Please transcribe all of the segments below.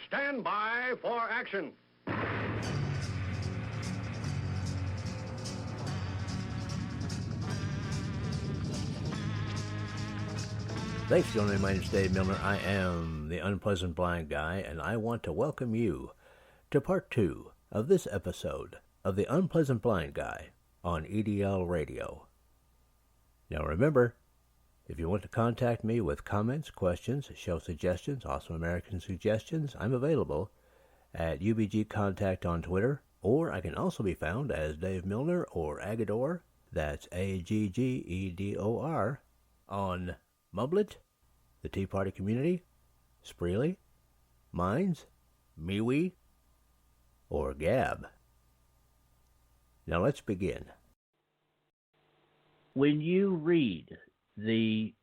Stand by for action. Thanks for joining me. My name is Dave Milner. I am the Unpleasant Blind Guy, and I want to welcome you to part 2 of this episode of the Unpleasant Blind Guy on EDL Radio. Now remember, if you want to contact me with comments, questions, show suggestions, Awesome American suggestions, I'm available at UBG Contact on Twitter, or I can also be found as Dave Milner or Aggedor, that's Aggedor, on Mublet, the Tea Party Community, Spreely, Minds, MeWe, or Gab. Now let's begin. When you read the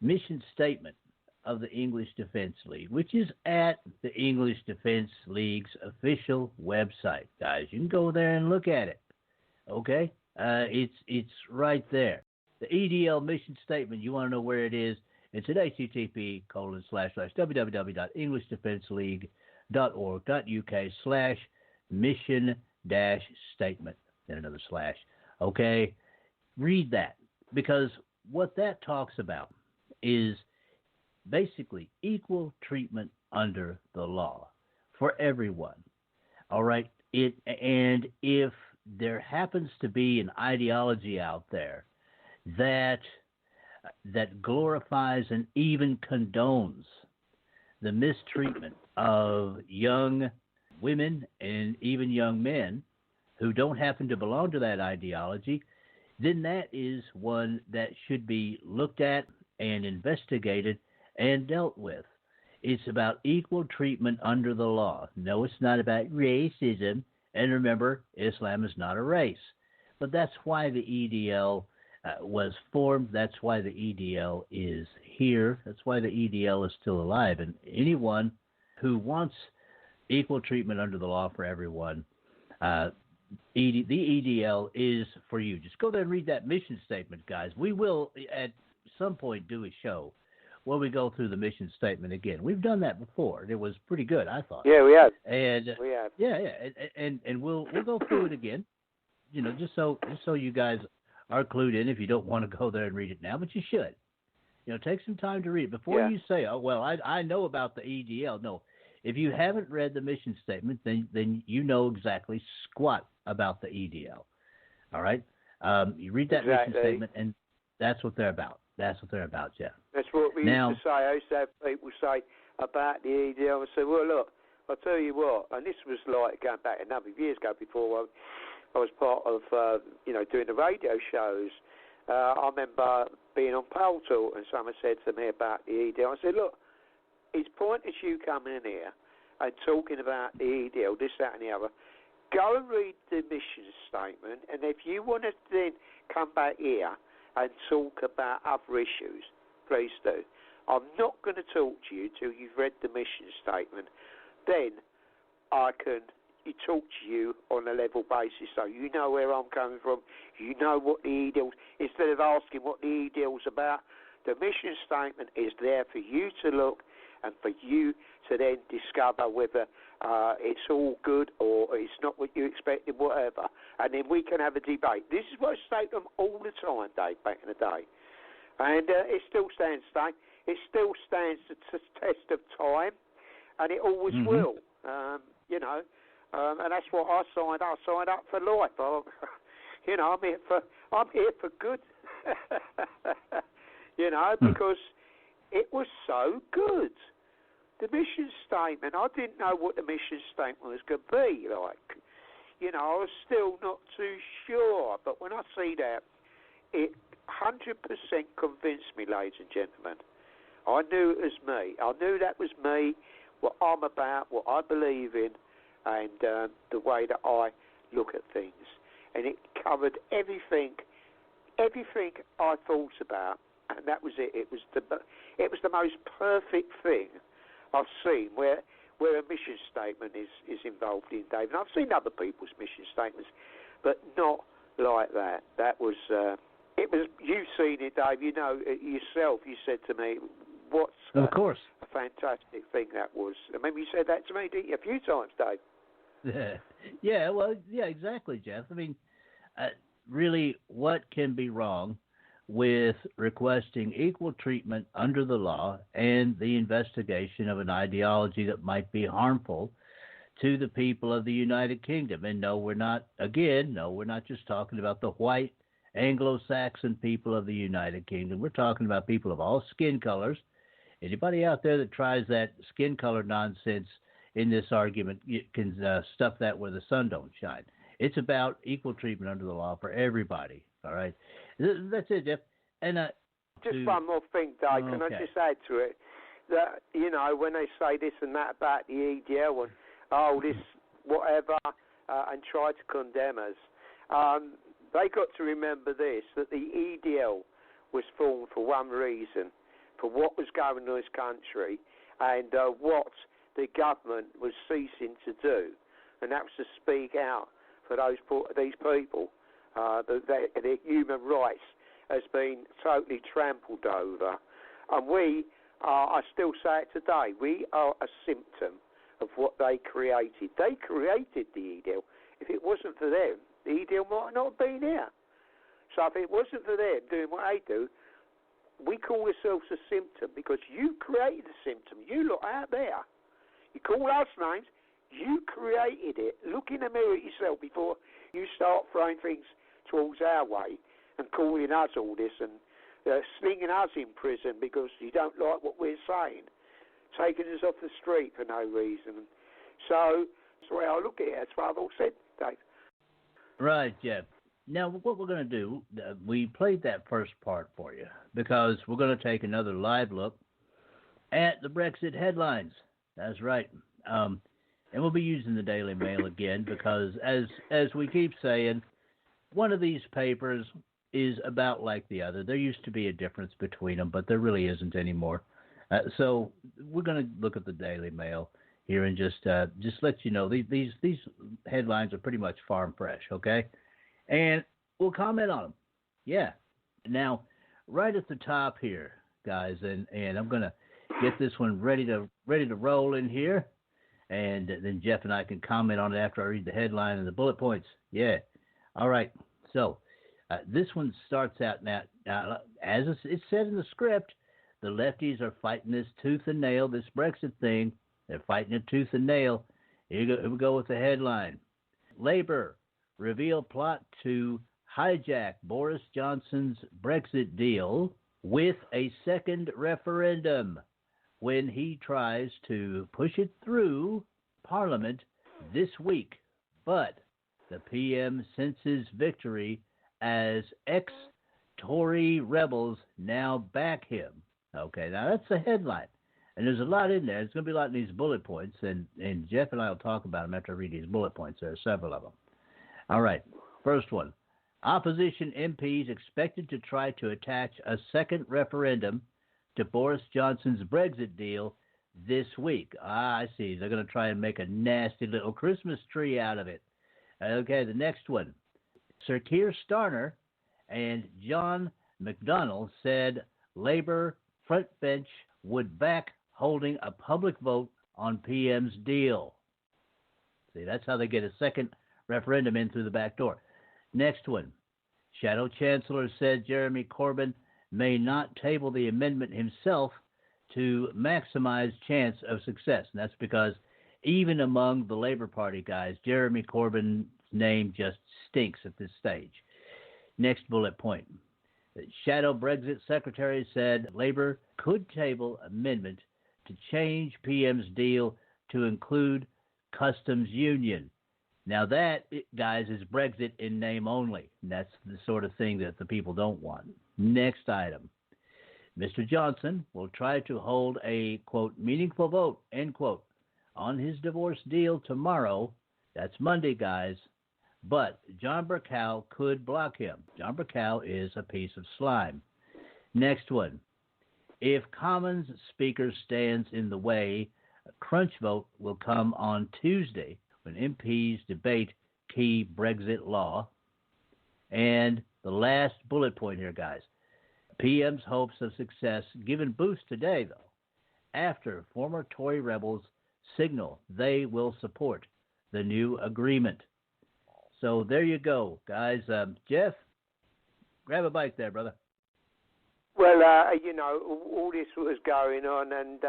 mission statement of the English Defense League, which is at the English Defense League's official website, guys, you can go there and look at it. Okay? It's right there. The EDL mission statement, you want to know where it is, it's at http://www.englishdefenseleague.org.uk/mission-statement, then another slash. Okay? Read that, because what that talks about is basically equal treatment under the law for everyone. All right? And if there happens to be an ideology out there that glorifies and even condones the mistreatment of young women and even young men who don't happen to belong to that ideology, then that is one that should be looked at and investigated and dealt with. It's about equal treatment under the law. No, it's not about racism. And remember, Islam is not a race. But that's why the EDL was formed. That's why the EDL is here. That's why the EDL is still alive. And anyone who wants equal treatment under the law for everyone, the EDL is for you. Just go there and read that mission statement, guys. We will at some point do a show where we go through the mission statement again. We've done that before. It was pretty good, I thought. Yeah, we have. And we have. Yeah, and we'll go through it again. You know, just so you guys are clued in if you don't want to go there and read it now, but you should. You know, take some time to read it before you say, "Oh, well, I know about the EDL." No, if you haven't read the mission statement, then you know exactly squat about the EDL. All right, you read that mission statement, and that's what they're about. That's what they're about, yeah. That's what we used to say. I used to have people say about the EDL. I said, "Well, look, I'll tell you what," and this was like going back a number of years ago before I was part of, doing the radio shows. I remember being on Pole Talk and someone said to me about the EDL. I said, look, it's pointless you coming in here and talking about the EDL, this, that, and the other. Go and read the mission statement, and if you want to then come back here and talk about other issues, please do. I'm not going to talk to you till you've read the mission statement. Then I can talk to you on a level basis, so you know where I'm coming from. You know what the EDL, instead of asking what the EDL's about, the mission statement is there for you to look and for you to then discover whether it's all good or it's not what you expected, whatever. And then we can have a debate. This is what I say to them all the time, Dave, back in the day. And it still stands today. It still stands the test of time, and it always will. And that's what I signed up. I signed up for life. I'm here for good. Because it was so good. The mission statement, I didn't know what the mission statement was going to be like. I was still not too sure. But when I see that, it 100% convinced me, ladies and gentlemen. I knew it was me. I knew that was me, what I'm about, what I believe in, and the way that I look at things. And it covered everything I thought about, and that was it. It was the most perfect thing I've seen where a mission statement is involved in, Dave. And I've seen other people's mission statements, but not like that. That was, it was, you've seen it, Dave. You know yourself, you said to me, what Of course. a fantastic thing that was. I remember you said that to me, didn't you, a few times, Dave? Yeah, well, yeah, exactly, Jeff. I mean, really, what can be wrong with requesting equal treatment under the law and the investigation of an ideology that might be harmful to the people of the United Kingdom? And no, we're not just talking about the white Anglo-Saxon people of the United Kingdom. We're talking about people of all skin colors. Anybody out there that tries that skin color nonsense in this argument can stuff that where the sun don't shine. It's about equal treatment under the law for everybody. All right, that's it, Jeff. And just one more thing, Dave. Can I just add to it that when they say this and that about the EDL and this whatever and try to condemn us, they got to remember this, that the EDL was formed for one reason, for what was going on in this country and what the government was ceasing to do, and that was to speak out for these people. Their human rights has been totally trampled over, and we are, I still say it today, we are a symptom of what they created. They created the EDL. If it wasn't for them, the EDL might not have been here. So if it wasn't for them doing what they do, we call ourselves a symptom because you created the symptom. You lot out there, you call us names, you created it. Look in the mirror at yourself before you start throwing things towards our way and calling us all this and slinging us in prison because you don't like what we're saying, taking us off the street for no reason. So that's the way I look at it. That's what I've all said, Dave. Right, Jeff. Now, what we're going to do, we played that first part for you because we're going to take another live look at the Brexit headlines. That's right. And we'll be using the Daily Mail again because, as we keep saying, one of these papers is about like the other. There used to be a difference between them, but there really isn't anymore. So we're going to look at the Daily Mail here and just let you know these headlines are pretty much farm fresh, okay? And we'll comment on them. Yeah. Now, right at the top here, guys, and I'm going to get this one ready to roll in here, and then Jeff and I can comment on it after I read the headline and the bullet points. Yeah. All right. So this one starts out now as it's said in the script, the lefties are fighting this tooth and nail, this Brexit thing. They're fighting it tooth and nail. Here we go with the headline. Labour reveal plot to hijack Boris Johnson's Brexit deal with a second referendum when he tries to push it through Parliament this week. But the PM senses victory as ex-Tory rebels now back him. Okay, now that's the headline. And there's a lot in there. There's going to be a lot in these bullet points, and Jeff and I will talk about them after I read these bullet points. There are several of them. All right, first one. Opposition MPs expected to try to attach a second referendum to Boris Johnson's Brexit deal this week. I see. They're going to try and make a nasty little Christmas tree out of it. Okay, the next one. Sir Keir Starmer and John McDonnell said Labour frontbench would back holding a public vote on PM's deal. See, that's how they get a second referendum in through the back door. Next one. Shadow Chancellor said Jeremy Corbyn may not table the amendment himself to maximize chance of success. And that's because even among the Labour Party guys, Jeremy Corbyn's name just stinks at this stage. Next bullet point. Shadow Brexit Secretary said Labour could table amendment to change PM's deal to include customs union. Now that, guys, is Brexit in name only. And that's the sort of thing that the people don't want. Next item. Mr. Johnson will try to hold a, quote, meaningful vote, end quote, on his divorce deal tomorrow. That's Monday, guys. But John Bercow could block him. John Bercow is a piece of slime. Next one. If Commons Speaker stands in the way, a crunch vote will come on Tuesday when MPs debate key Brexit law. And the last bullet point here, guys. PM's hopes of success given boost today, though, after former Tory rebels signal they will support the new agreement. So there you go, guys. Jeff, grab a bike there, brother. Well, all this was going on, and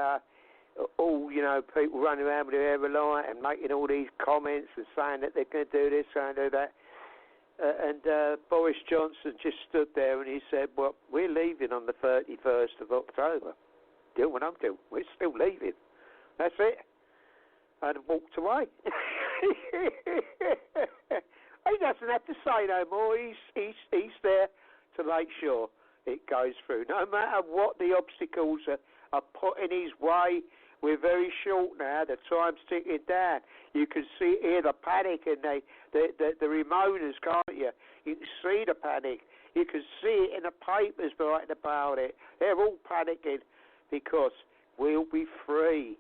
people running around with their hair alight and making all these comments and saying that they're going to do this, and do that. And Boris Johnson just stood there and he said, well, we're leaving on the 31st of October. Do what I'm doing. We're still leaving. That's it. And walked away. He doesn't have to say no more. He's there to make sure it goes through. No matter what the obstacles are put in his way, we're very short now. The time's ticking down. You can hear the panic and the remoaners, can't you? You can see the panic. You can see it in the papers writing about it. They're all panicking because we'll be free.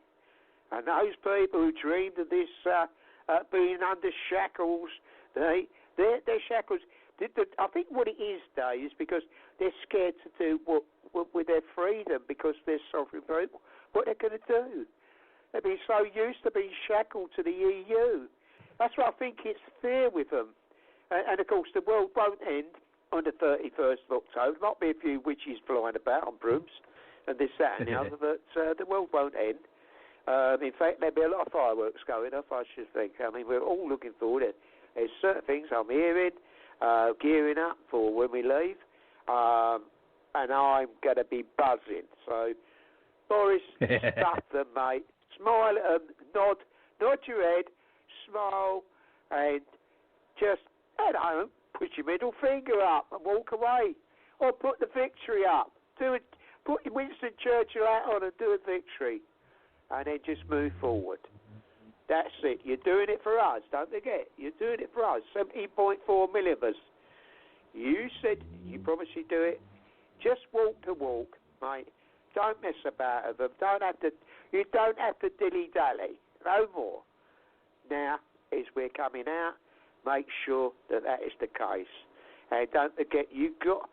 And those people who dreamed of this being under shackles, they're shackles. I think what it is, Dave, is because they're scared to do what with their freedom because they're sovereign people. What they're going to do? They've been so used to being shackled to the EU. That's why I think it's fair with them. And of course, the world won't end on the 31st of October. There might be a few witches flying about on brooms and this, that, and the other, but the world won't end. In fact, there'll be a lot of fireworks going off, I should think. I mean, we're all looking forward to it. There's certain things I'm hearing, gearing up for when we leave, and I'm going to be buzzing. So, Boris, stuff them, mate. Smile at them, nod your head, smile, and just, put your middle finger up and walk away. Or put the victory up. Put your Winston Churchill hat on and do a victory. And then just move forward. That's it. You're doing it for us. Don't forget. You're doing it for us. 17.4 million of us. You said you promised you'd do it. Just walk the walk, mate. Don't mess about with them. You don't have to dilly-dally. No more. Now, as we're coming out, make sure that is the case. And don't forget, you got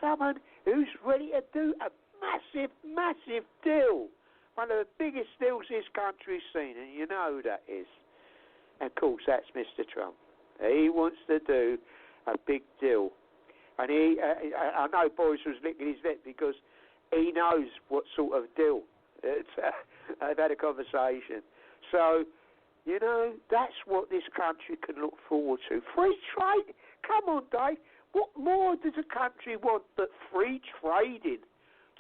someone who's ready to do a massive, massive deal. One of the biggest deals this country's seen, and you know who that is. And of course, that's Mr. Trump. He wants to do a big deal. And I know Boris was licking his lip because he knows what sort of deal. I've had a conversation. So, that's what this country can look forward to. Free trade? Come on, Dave. What more does a country want but free trading?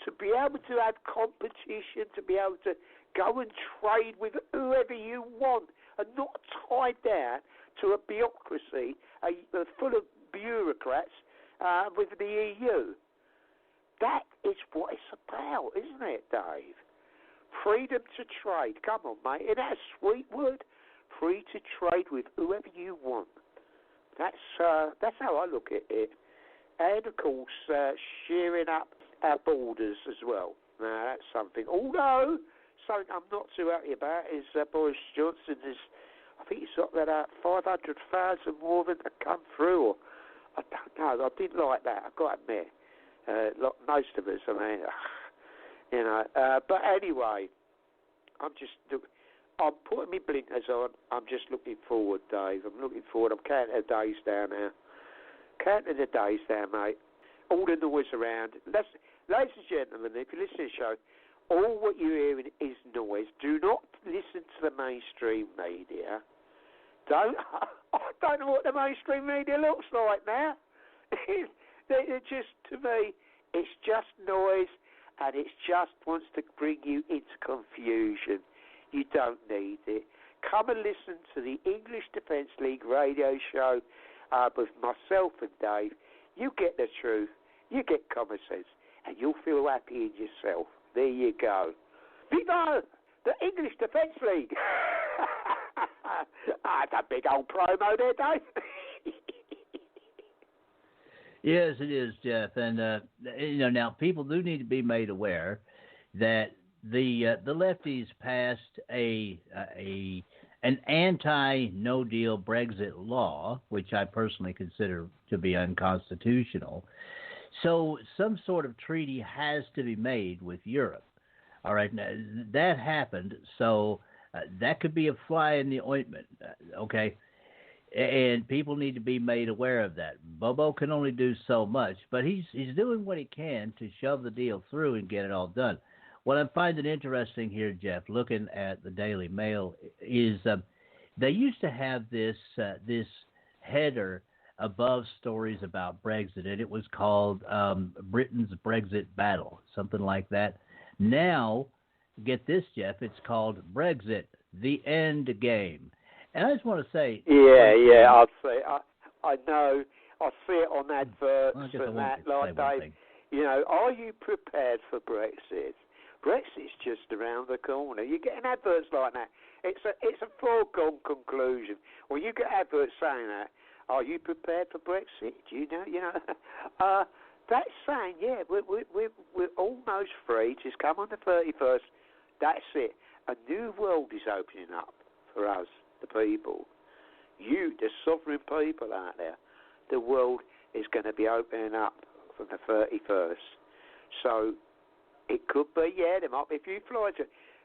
To be able to have competition, to be able to go and trade with whoever you want and not tied down to a bureaucracy full of bureaucrats with the EU. That is what it's about, isn't it, Dave? Freedom to trade. Come on, mate. Isn't that a sweet word? Free to trade with whoever you want. That's how I look at it. And, of course, shearing up our borders as well. Now, that's something. Although, something I'm not too happy about is Boris Johnson I think he's got about 500,000 more than to come through. Or, I don't know. I didn't like that, I've got to admit. Most of us, I mean, but anyway, I'm putting my blinkers on. I'm just looking forward, Dave. I'm looking forward. I'm counting the days down now. Counting the days down, mate. All the noise around. Ladies and gentlemen, if you listen to the show, all what you're hearing is noise. Do not listen to the mainstream media. I don't know what the mainstream media looks like now. It just, to me, it's just noise, and it just wants to bring you into confusion. You don't need it. Come and listen to the English Defence League radio show with myself and Dave. You get the truth. You get common sense. And you'll feel happy in yourself. There you go. Viva the English Defence League. That's a big old promo there, Dave. Yes, it is, Jeff. And, now people do need to be made aware that the lefties passed an anti-no-deal Brexit law, which I personally consider to be unconstitutional. So some sort of treaty has to be made with Europe. All right, now, that happened, so that could be a fly in the ointment, okay? And people need to be made aware of that. Bobo can only do so much, but he's doing what he can to shove the deal through and get it all done. What I'm finding interesting here, Jeff, looking at the Daily Mail, is they used to have this header above stories about Brexit, and it was called Britain's Brexit Battle, something like that. Now, get this, Jeff, it's called Brexit, the End Game. And I just want to say... Yeah, I'd say, I know, I see it on adverts and that, like, Dave, you know, are you prepared for Brexit? Brexit's just around the corner. You're getting adverts like that. It's a foregone conclusion. When you get adverts saying that, are you prepared for Brexit? You know, that's saying, yeah, we're almost free. Just come on the 31st. That's it. A new world is opening up for us, the people. You, the sovereign people out there. The world is going to be opening up from the 31st. So it could be, yeah, there might be a few flies.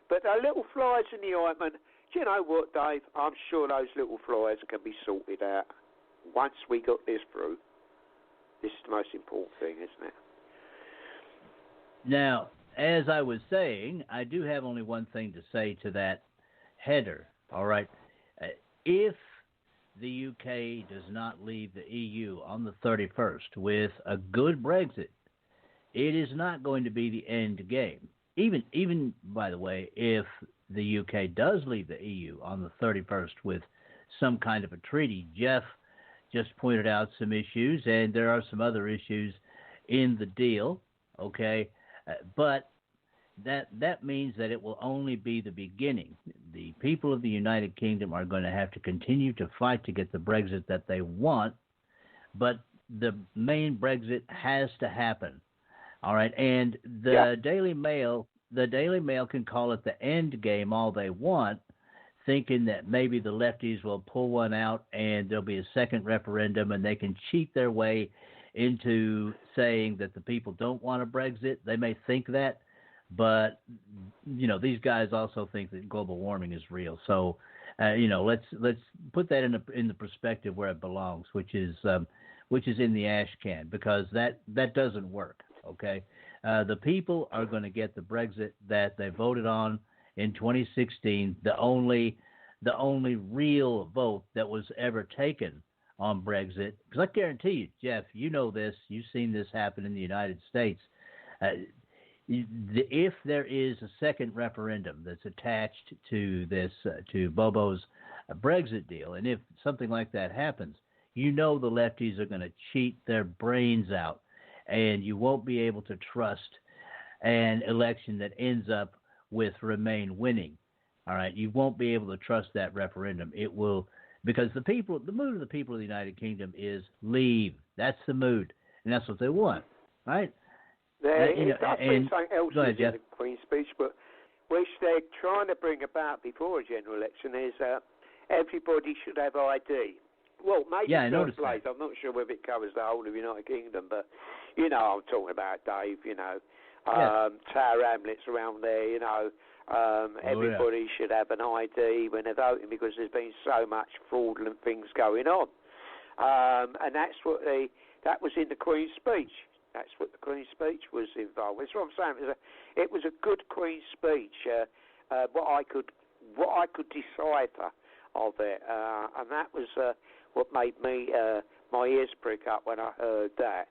But the little flies in the ointment, do you know what, Dave? I'm sure those little flies can be sorted out. Once we got this through, this is the most important thing, isn't it? Now, as I was saying, I do have only one thing to say to that header, all right? If the UK does not leave the EU on the 31st with a good Brexit, it is not going to be the end game. Even by the way, if the UK does leave the EU on the 31st with some kind of a treaty, Jeff just pointed out some issues, and there are some other issues in the deal, okay? But that means that it will only be the beginning. The people of the United Kingdom are going to have to continue to fight to get the Brexit that they want, but the main Brexit has to happen. All right, and the Daily Mail can call it the end game all they want, thinking that maybe the lefties will pull one out and there'll be a second referendum and they can cheat their way into saying that the people don't want a Brexit. They may think that, but you know, these guys also think that global warming is real. So, you know, let's put that in the perspective where it belongs, which is in the ash can, because that doesn't work. Okay, the people are going to get the Brexit that they voted on in 2016, the only real vote that was ever taken on Brexit. Because I guarantee you, Jeff, you know this, you've seen this happen in the United States. If there is a second referendum that's attached to this, to Bobo's Brexit deal, and if something like that happens, you know the lefties are going to cheat their brains out, and you won't be able to trust an election that ends up with Remain winning. All right, you won't be able to trust that referendum. It will, because the mood of the people of the United Kingdom is leave. That's the mood, and that's what they want, right? I think something else ahead, in the Queen's speech, but which they're trying to bring about before a general election is everybody should have ID. Well, maybe first place. I'm not sure whether it covers the whole of the United Kingdom, but you know I'm talking about, Dave. You know, Tower Hamlets around there. You know, everybody should have an ID when they're voting because there's been so much fraudulent things going on, and that's what that was in the Queen's speech. That's what the Queen's speech was involved. That's what I'm saying. It was a good Queen's speech. What I could decipher of it, and that was what made me my ears prick up when I heard that.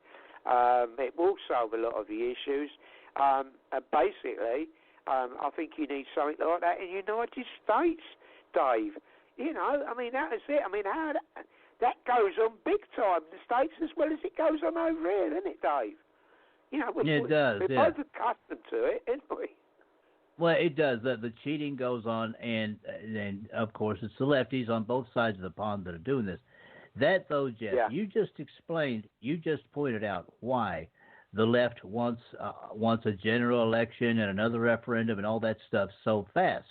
It will solve a lot of the issues. And basically, I think you need something like that in the United States, Dave. You know, I mean, that is it. I mean, how that goes on big time in the States as well as it goes on over here, doesn't it, Dave? You know, it does. We're both accustomed to it, isn't we? Well, it does. The cheating goes on, and of course, it's the lefties on both sides of the pond that are doing this. That, though, Jeff, you just explained, you just pointed out why the left wants a general election and another referendum and all that stuff so fast.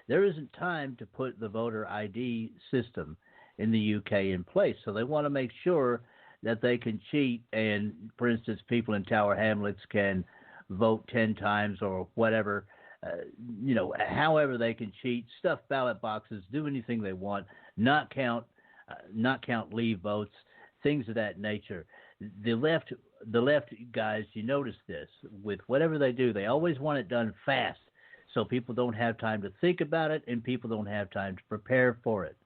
There isn't time to put the voter ID system in the UK in place, so they want to make sure that they can cheat, and, for instance, people in Tower Hamlets can vote 10 times or whatever however they can cheat, stuff ballot boxes, do anything they want, not count leave votes, things of that nature. The left guys, you notice this, with whatever they do, they always want it done fast, so people don't have time to think about it and people don't have time to prepare for it.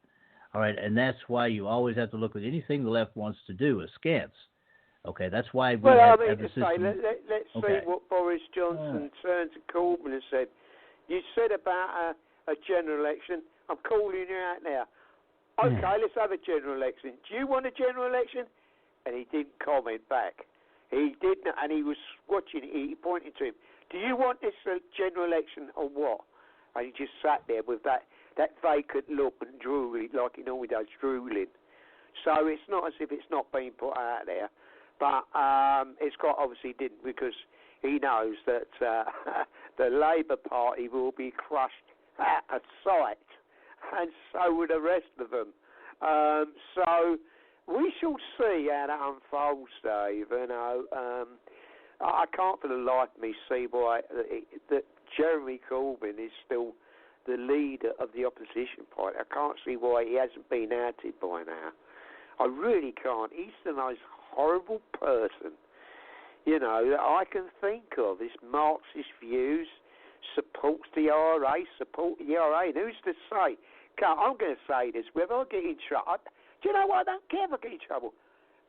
All right, and that's why you always have to look at anything the left wants to do askance. Okay, that's why we have the system. Let's see what Boris Johnson turns to Corbyn and said. You said about a general election. I'm calling you out now. Okay, let's have a general election. Do you want a general election? And he didn't comment back. He didn't, and he was watching it. He pointed to him. Do you want this general election or what? And he just sat there with that vacant look and drooling, like he normally does, drooling. So it's not as if it's not being put out there. But it's quite obviously didn't, because he knows that the Labour Party will be crushed at sight, and so will the rest of them. So we shall see how that unfolds, Dave. I can't for the life of me see why that Jeremy Corbyn is still the leader of the opposition party. I can't see why he hasn't been outed by now. I really can't. He's the most horrible person, that I can think of. His Marxist views, supports the IRA, And who's to say? I'm going to say this, whether I get in trouble. Do you know what? I don't care if I get in trouble.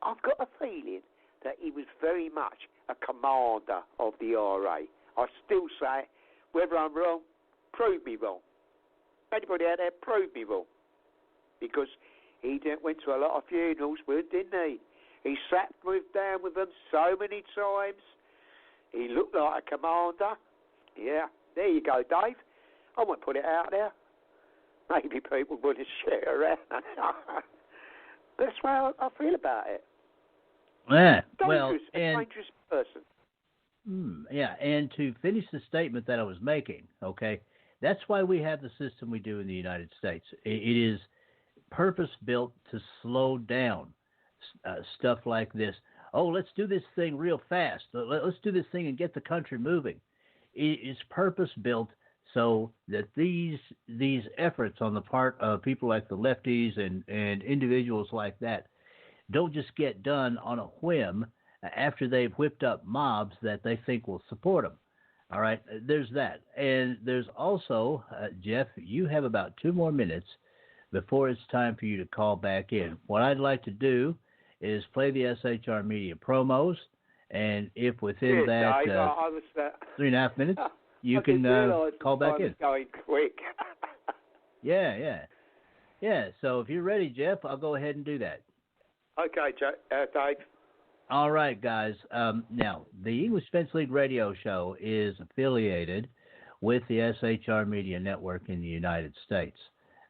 I've got a feeling that he was very much a commander of the IRA. I still say, whether I'm wrong, prove me wrong. Anybody out there, prove me wrong. Because he went to a lot of funerals, didn't he? He sat down with them so many times. He looked like a commander. Yeah, there you go, Dave. I won't put it out there. Maybe people would have shared around. That's how I feel about it. Yeah, dangerous person. And to finish the statement that I was making, okay, that's why we have the system we do in the United States. It is purpose-built to slow down stuff like this. Oh, let's do this thing real fast. Let's do this thing and get the country moving. It is purpose-built so that these efforts on the part of people like the lefties and individuals like that don't just get done on a whim after they've whipped up mobs that they think will support them. All right, there's that. And there's also, Jeff, you have about 2 more minutes before it's time for you to call back in. What I'd like to do is play the SHR Media promos, and if within that 3.5 minutes, you can call back in. Going quick. Yeah. So if you're ready, Jeff, I'll go ahead and do that. Okay, Dave. All right, guys. Now, the English Defense League radio show is affiliated with the SHR Media Network in the United States,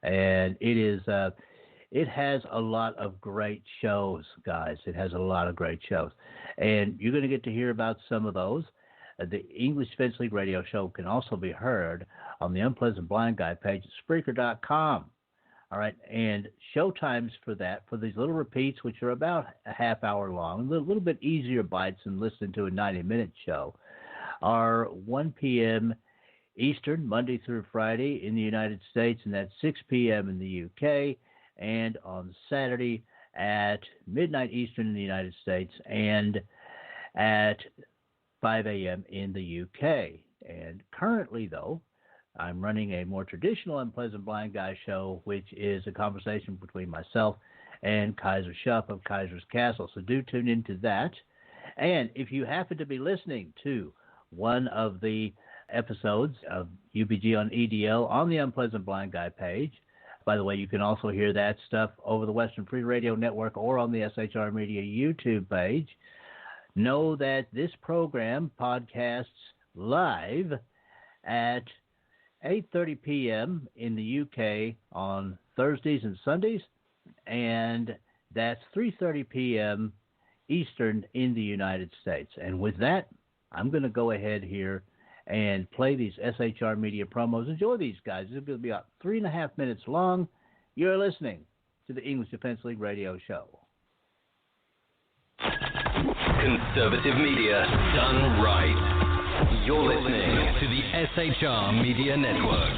and it has a lot of great shows, guys. It has a lot of great shows, and you're going to get to hear about some of those. The English Defense League radio show can also be heard on the Unpleasant Blind Guy page at Spreaker.com. All right, and show times for these little repeats, which are about a half hour long, a little bit easier bites than listening to a 90-minute show, are 1 p.m. Eastern, Monday through Friday in the United States, and that's 6 p.m. in the UK, and on Saturday at midnight Eastern in the United States, and at 5 a.m. in the UK. And currently, though, I'm running a more traditional Unpleasant Blind Guy show, which is a conversation between myself and Kaiser Schupp of Kaiser's Castle. So do tune into that. And if you happen to be listening to one of the episodes of UBG on EDL on the Unpleasant Blind Guy page, by the way, you can also hear that stuff over the Western Free Radio Network or on the SHR Media YouTube page. Know that this program podcasts live at 8:30 p.m. in the UK on Thursdays and Sundays, and that's 3:30 p.m. Eastern in the United States. And with that, I'm going to go ahead here and play these SHR Media promos. Enjoy these, guys. It's going to be about 3.5 minutes long. You're listening to the English Defense League radio show. Conservative media done right. You're listening to the SHR Media Network.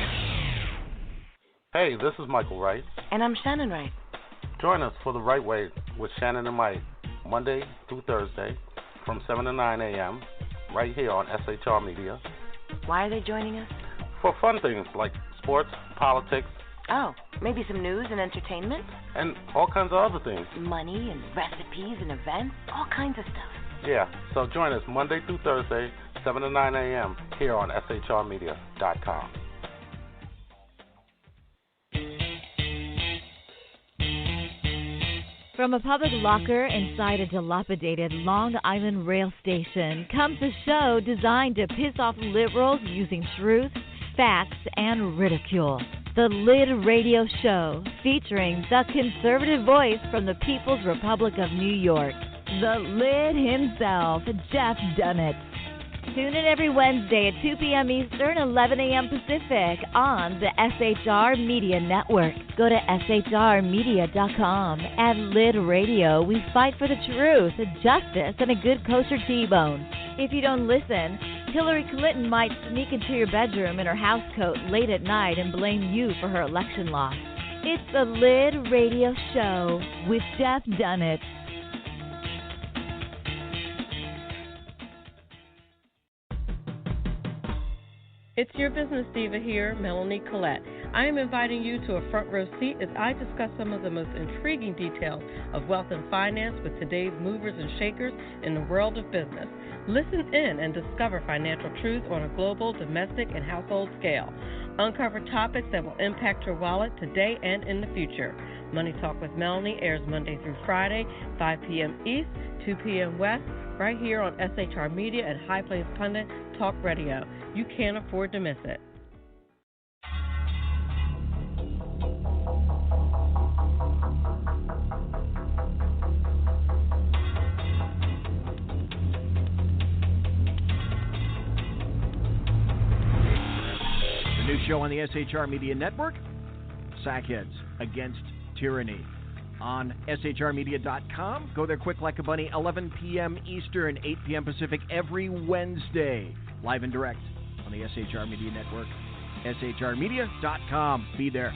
Hey, this is Michael Wright. And I'm Shannon Wright. Join us for The Right Way with Shannon and Mike, Monday through Thursday from 7 to 9 a.m. right here on SHR Media. Why are they joining us? For fun things like sports, politics. Oh, maybe some news and entertainment? And all kinds of other things. Money and recipes and events, all kinds of stuff. Yeah, so join us Monday through Thursday, 7 to 9 a.m. here on shrmedia.com. From a public locker inside a dilapidated Long Island rail station comes a show designed to piss off liberals using truth, facts, and ridicule. The Lid Radio Show, featuring the conservative voice from the People's Republic of New York, the Lid himself, Jeff Dunnett. Tune in every Wednesday at 2 p.m. Eastern, 11 a.m. Pacific on the SHR Media Network. Go to shrmedia.com. At Lid Radio, we fight for the truth, justice, and a good kosher T-bone. If you don't listen, Hillary Clinton might sneak into your bedroom in her housecoat late at night and blame you for her election loss. It's the Lid Radio Show with Jeff Dunnett. It's your business diva here, Melanie Collette. I am inviting you to a front row seat as I discuss some of the most intriguing details of wealth and finance with today's movers and shakers in the world of business. Listen in and discover financial truths on a global, domestic, and household scale. Uncover topics that will impact your wallet today and in the future. Money Talk with Melanie airs Monday through Friday, 5 p.m. East, 2 p.m. West, right here on SHR Media and High Plains Pundit Talk Radio. You can't afford to miss it. The new show on the SHR Media Network, Sackheads Against Tyranny. On shrmedia.com. Go there quick like a bunny, 11 p.m. Eastern, 8 p.m. Pacific, every Wednesday. Live and direct on the SHR Media Network. shrmedia.com. Be there.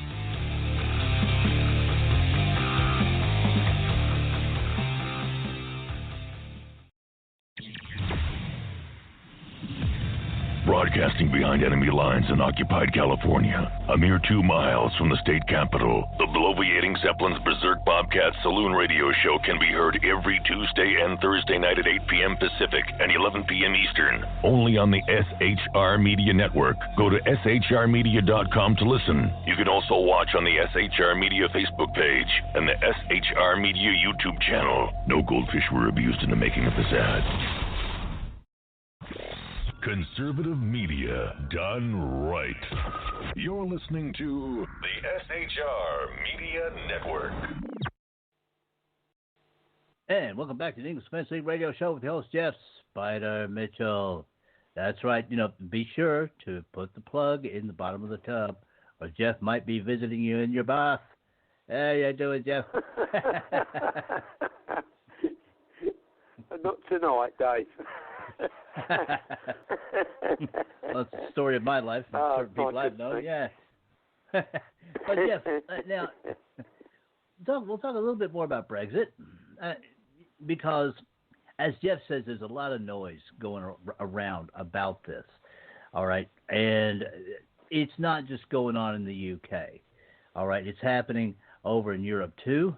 Broadcasting behind enemy lines in occupied California, a mere 2 miles from the state capital, the bloviating Zeppelin's Berserk Bobcat Saloon Radio Show can be heard every Tuesday and Thursday night at 8 p.m. Pacific and 11 p.m. Eastern, only on the SHR Media Network. Go to shrmedia.com to listen. You can also watch on the SHR Media Facebook page and the SHR Media YouTube channel. No goldfish were abused in the making of this ad. Conservative media done right. You're listening to the SHR Media Network. And welcome back to the English Defense League Radio Show with the host, Jeff Spider Mitchell. That's right. Be sure to put the plug in the bottom of the tub, or Jeff might be visiting you in your bath. How you doing, Jeff? Not tonight, Dave. Well, it's the story of my life. Certain people I've known, yeah. But Jeff, now we'll talk a little bit more about Brexit, because, as Jeff says, there's a lot of noise going around about this. All right, and it's not just going on in the UK. All right, it's happening over in Europe too.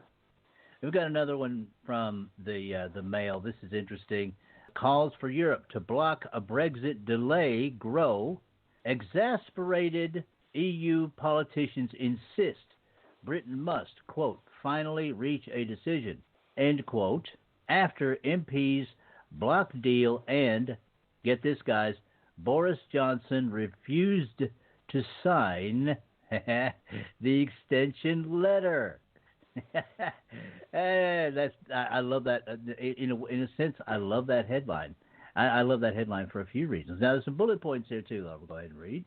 We've got another one from the Mail. This is interesting. Calls for Europe to block a Brexit delay grow. Exasperated EU politicians insist Britain must, quote, finally reach a decision, end quote, after MPs block deal and, get this, guys, Boris Johnson refused to sign the extension letter. I love that. In a sense, I love that headline. I love that headline for a few reasons. Now, there's some bullet points here, too. I'll go ahead and read.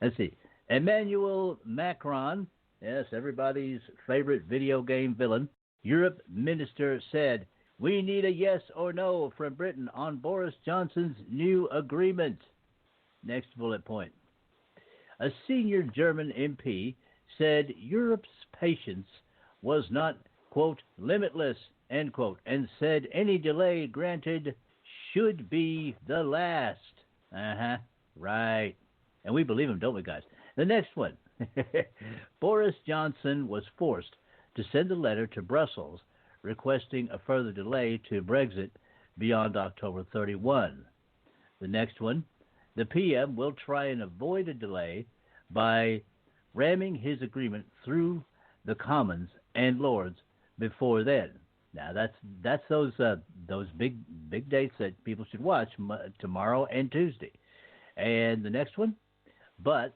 Let's see. Emmanuel Macron, yes, everybody's favorite video game villain, Europe minister, said We need a yes or no from Britain on Boris Johnson's new agreement. Next bullet point. A senior German MP said Europe's patience was not, quote, limitless, end quote, and said any delay granted should be the last. Right. And we believe him, don't we, guys? The next one. Boris Johnson was forced to send a letter to Brussels requesting a further delay to Brexit beyond October 31. The next one. The PM will try and avoid a delay by ramming his agreement through the Commons and Lords before then. Now that's those big dates that people should watch tomorrow and Tuesday. And the next one, but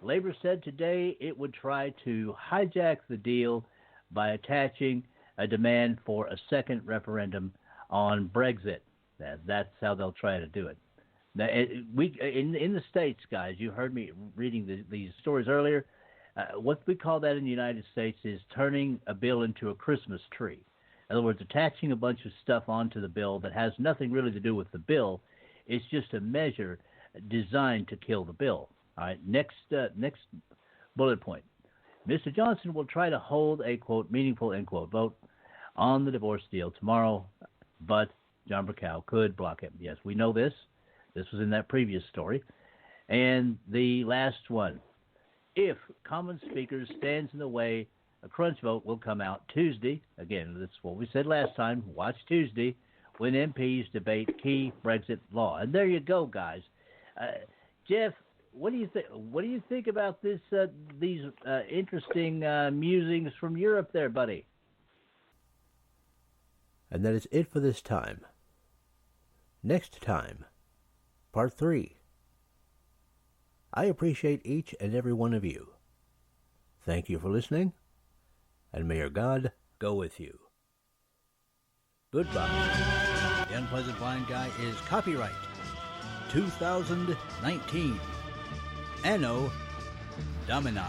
Labour said today it would try to hijack the deal by attaching a demand for a second referendum on Brexit. That's how they'll try to do it. Now, in the States, guys, you heard me reading these stories earlier. What we call that in the United States is turning a bill into a Christmas tree. In other words, attaching a bunch of stuff onto the bill that has nothing really to do with the bill. It's just a measure designed to kill the bill. All right, next bullet point. Mr. Johnson will try to hold a, quote, meaningful, end quote, vote on the divorce deal tomorrow, but John Burkow could block him. Yes, we know this. This was in that previous story. And the last one. If Commons Speaker stands in the way, a crunch vote will come out Tuesday. Again, that's what we said last time. Watch Tuesday when MPs debate key Brexit law. And there you go, guys. Jeff, what do you think? What do you think about this? These interesting musings from Europe, there, buddy. And that is it for this time. Next time, Part 3. I appreciate each and every one of you. Thank you for listening, and may your God go with you. Goodbye. The Unpleasant Blind Guy is copyright 2019. Anno Domini.